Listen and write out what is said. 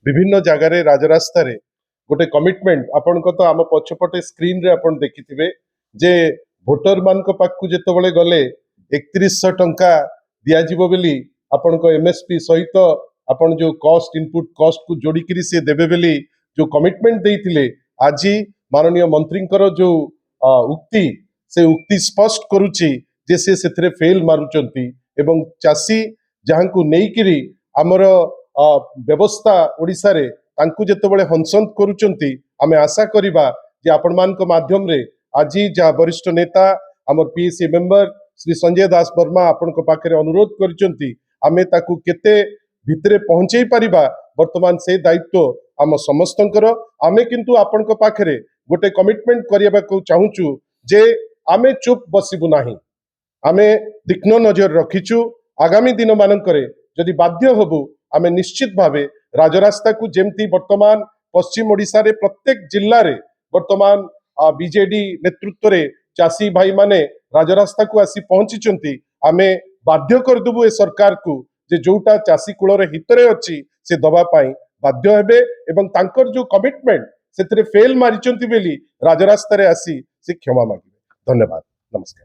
विभिन्न जगार राजरास्ता गोटे कमिटमेंट आपण तो आम पछपटे स्क्रीन रे आपण देखिथिबे जे भोटर मान पाखु जेतेबेले गले 3100 टंका दियाजिबो बेली आपण को एमएसपी सहित आपण जो कॉस्ट इनपुट कॉस्ट को जोड़ी करी से देबे बेली जो कमिटमेंट देइथिले आज माननीय मंत्रींकर जो उक्ति से उक्ति स्पष्ट करुची जे से सेथरे फेल मारुचंती एवं चासी जहां को नेइकिरी हमर व्यवस्था ओडिसा रे तांकु जेतेबेले हंसंत करुचंती आमे आशा करिबा जे आपण मान को माध्यम रे आज जा वरिष्ठ नेता हमर पीएससी मेंबर श्री संजय दास वर्मा आपण को पाखरे अनुरोध करिचंती आमे ताकु केते भितरे पहुंचई परिबा वर्तमान से दायित्व आम समस्तंकर आमे किंतु आपण को पाखरे गोटे कमिटमेंट करिबा को चाहूचु जे आमे चुप बसिबु नाही आमे तीक्ष्ण नजर रखिचु आगामी दिन मानकरे जदि बाध्य हबु आमे निश्चित भावे राजरास्ता को जेमती वर्तमान पश्चिम ओडिशा रे प्रत्येक जिल्ला रे वर्तमान बीजेडी नेतृत्व रे चासी भाई माने राजरास्ता को आसी पहुंची आमे बाध्य करदेबु ए सरकार को जे जोटा चासी कूल हितरे अच्छी से दबा पाई बाध्य हेबे एवं तांकर जो कमिटमेंट से फेल मारिचंती बेली राजरास्ता रे आसी से क्षमा मांगे। धन्यवाद, नमस्कार।